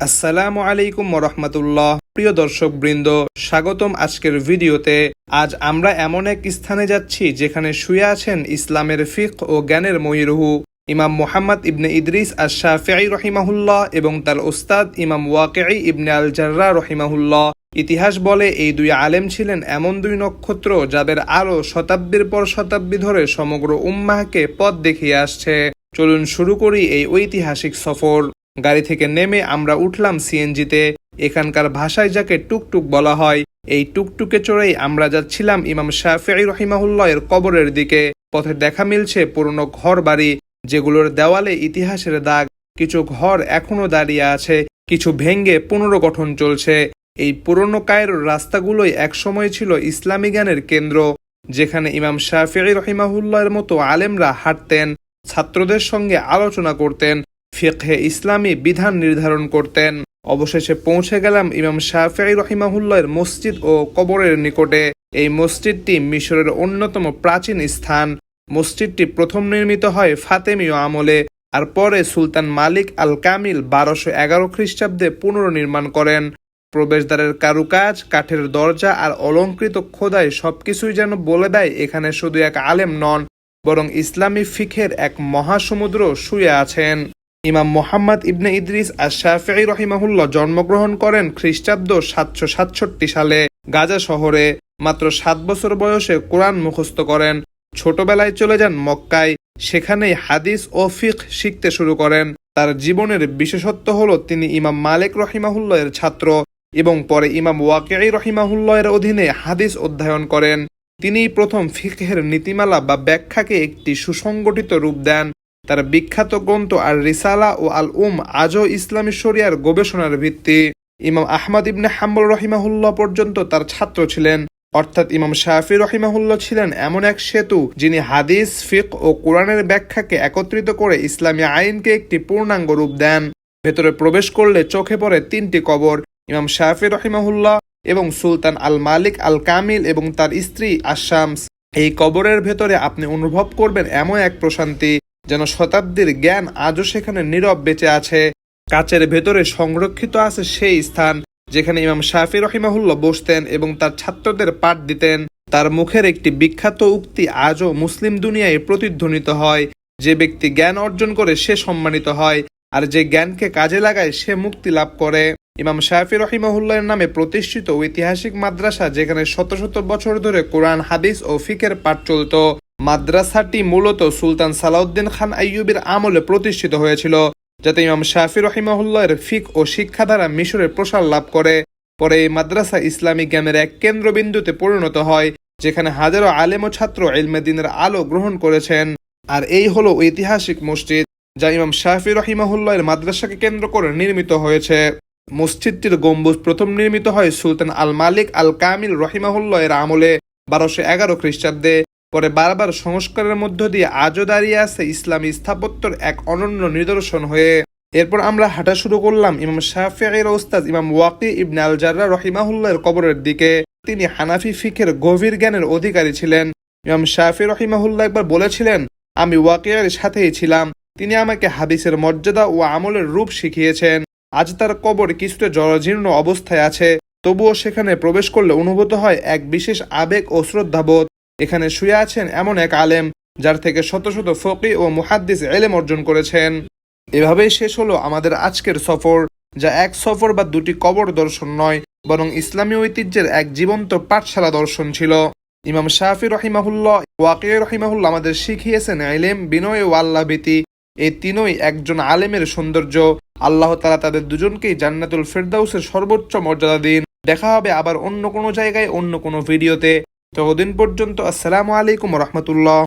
আসসালামু আলাইকুম ওরহমতুল্লাহ। প্রিয় দর্শক বৃন্দ, স্বাগতম আজকের ভিডিওতে। আজ আমরা এমন এক স্থানে যাচ্ছি যেখানে শুয়ে আছেন ইসলামের ফিকহ ও জ্ঞানের মহিরুহু ইমাম মুহাম্মদ ইবনে ইদ্রিস আশ-শাফিঈ রহিমাহুল্লাহ এবং তার ওস্তাদ ইমাম ওয়াকিঈ ইবনে আল জাররাহ রহিমাহুল্লাহ। ইতিহাস বলে এই দুই আলেম ছিলেন এমন দুই নক্ষত্র যাদের আলো শতাব্দীর পর শতাব্দী ধরে সমগ্র উম্মাহকে পথ দেখিয়ে আসছে। চলুন শুরু করি এই ঐতিহাসিক সফর। গাড়ি থেকে নেমে আমরা উঠলাম সিএনজিতে। এখানকার ভাষায় যাকে টুকটুক বলা হয়, এই টুকটুকে চড়েই আমরা যাচ্ছিলাম ইমাম শাফিঈ রহিমাহুল্লাহ এর কবরের দিকে। পথে দেখা মিলছে পুরনো ঘর বাড়ি, যেগুলোর দেওয়ালে ইতিহাসের দাগ। কিছু ঘর এখনো দাঁড়িয়ে আছে, কিছু ভেঙ্গে পুনর্গঠন চলছে। এই পুরনো কায়রোর রাস্তাগুলোই একসময় ছিল ইসলামী জ্ঞানের কেন্দ্র, যেখানে ইমাম শাফিঈ রহিমাহুল্লাহ এর মতো আলেমরা হাঁটতেন, ছাত্রদের সঙ্গে আলোচনা করতেন, ফিকহে ইসলামী বিধান নির্ধারণ করতেন। অবশেষে পৌঁছে গেলাম ইমাম শাফিঈ রহিমাহুল্লাহর মসজিদ ও কবরের নিকটে। এই মসজিদটি মিশরের অন্যতম প্রাচীন স্থান। মসজিদটি প্রথম নির্মিত হয় ফাতেমীয় আমলে, আর পরে সুলতান মালিক আল কামিল 1211 খ্রিস্টাব্দে পুনর্নির্মাণ করেন। প্রবেশদ্বারের কারুকাজ, কাঠের দরজা আর অলঙ্কৃত খোদাই সবকিছুই যেন বলে দেয় এখানে শুধু এক আলেম নন, বরং ইসলামী ফিকহের এক মহাসমুদ্র শুয়ে আছেন। ইমাম মুহাম্মদ ইবনে ইদ্রিস আশ-শাফিঈ রহিমাহুল্লাহ জন্মগ্রহণ করেন খ্রিস্টাব্দ 767 সালে গাজা শহরে। মাত্র 7 বছর বয়সে কোরআন মুখস্থ করেন। ছোটবেলায় চলে যান মক্কায়, সেখানেই হাদিস ও ফিকহ শিখতে শুরু করেন। তার জীবনের বিশেষত্ব হল তিনি ইমাম মালিক রহিমাহুল্লাহ এর ছাত্র এবং পরে ইমাম ওয়াকিঈ রহিমাহুল্লাহ এর অধীনে হাদিস অধ্যয়ন করেন। তিনিই প্রথম ফিকহের নীতিমালা বা ব্যাখ্যাকে একটি সুসংগঠিত রূপ দেন। তার বিখ্যাত গ্রন্থ আর রিসালা ও আল আজও ইসলামী শরিয়ার গবেষণার ভিত্তি। ইমাম আহমদ ইবনে হাম্বল রহিমাহুল্লাহ পর্যন্ত তার ছাত্র ছিলেন। অর্থাৎ ইমাম শাফিঈ রহিমাহুল্লাহ ছিলেন এমন এক সেতু, যিনি হাদিস, ফিকহ ও কোরআনের ব্যাখ্যাকে একত্রিত করে ইসলামী আইনকে একটি পূর্ণাঙ্গ রূপ দেন। ভেতরে প্রবেশ করলে চোখে পড়ে 3টি কবর, ইমাম শাফিঈ রহিমাহুল্লাহ এবং সুলতান আল মালিক আল কামিল এবং তার স্ত্রী আশ-শামস। এই কবরের ভেতরে আপনি অনুভব করবেন এমন এক প্রশান্তি, যেন শতাব্দীর জ্ঞান আজও সেখানে নীরব বেঁচে আছে। কাচের ভেতরে সংরক্ষিত আছে সেই স্থান যেখানে ইমাম শাফিঈ রহিমাহুল্লাহ বসতেন এবং তার ছাত্রদের পাঠ দিতেন। তার মুখের একটি বিখ্যাত উক্তি আজও মুসলিম দুনিয়ায় প্রতিধ্বনিত হয়, যে ব্যক্তি জ্ঞান অর্জন করে সে সম্মানিত হয়, আর যে জ্ঞানকে কাজে লাগায় সে মুক্তি লাভ করে। ইমাম শাফিঈ রহিমাহুল্লাহর নামে প্রতিষ্ঠিত ঐতিহাসিক মাদ্রাসা, যেখানে শত শত বছর ধরে কোরআন, হাদিস ও ফিকের পাঠ চলত। মাদ্রাসাটি মূলত সুলতান সালাউদ্দিন খান আইয়ুবীর আমলে প্রতিষ্ঠিত হয়েছিল, যাতে ইমাম শাফিঈ রহিমাহুল্লাহর ফিক ও শিক্ষা দ্বারা মিশরে প্রসার লাভ করে। পরে এই মাদ্রাসা ইসলামী জ্ঞানের এক কেন্দ্রবিন্দুতে পরিণত হয়, যেখানে হাজারো আলেম ও ছাত্র ইলমে দ্বীনের আলো গ্রহণ করেছেন। আর এই হলো ঐতিহাসিক মসজিদ, যা ইমাম শাফিঈ রহিমাহুল্লাহর মাদ্রাসাকে কেন্দ্র করে নির্মিত হয়েছে। মসজিদটির গম্বুজ প্রথম নির্মিত হয় সুলতান আল মালিক আল কামিল রহিমাহুল্লাহ এর আমলে 1211 খ্রিস্টাব্দে। পরে বারবার সংস্কারের মধ্য দিয়ে আজও দাঁড়িয়ে আছে ইসলামী স্থাপত্যের এক অনন্য নিদর্শন হয়ে। এরপর আমরা হাঁটা শুরু করলাম ইমাম শাফিঈর ওস্তাদ ইমাম ওয়াকিঈ ইবনে আল জাররাহ রহিমাহুল্লাহ এর কবরের দিকে। তিনি হানাফি ফিকহের গভীর জ্ঞানের অধিকারী ছিলেন। ইমাম শাফিঈ রহিমাহুল্লাহ একবার বলেছিলেন, আমি ওয়াকিঈর সাথেই ছিলাম, তিনি আমাকে হাদিসের মর্যাদা ও আমলের রূপ শিখিয়েছেন। আজ তার কবর কিছুটা জরাজীর্ণ অবস্থায় আছে, তবুও সেখানে প্রবেশ করলে অনুভূত হয় এক বিশেষ আবেগ ও শ্রদ্ধাবোধ। এখানে শুয়ে আছেন এমন এক আলেম, যার থেকে শত শত ফকিহ ও মুহাদ্দিস ইলম অর্জন করেছেন। এভাবেই শেষ হলো আমাদের আজকের সফর, যা এক সফর বা দুটি কবর দর্শন নয়, বরং ইসলামী ঐতিহ্যের এক জীবন্ত পাঠশালা দর্শন ছিল। ইমাম শাফিঈ রহিমাহুল্লাহ, ওয়াকিঈ রহিমাহুল্লাহ আমাদের শিখিয়েছেন ইলম, বিনয় ও আল্লাহভীতি। এই তিনই একজন আলেমের সৌন্দর্য। আল্লাহ তাআলা তাদের দুজনকেই জান্নাতুল ফেরদাউসের সর্বোচ্চ মর্যাদা দিন। দেখা হবে আবার অন্য কোনো জায়গায়, অন্য কোনো ভিডিওতে। ততদিন পর্যন্ত আসসালামু আলাইকুম রহমতুল্লাহ।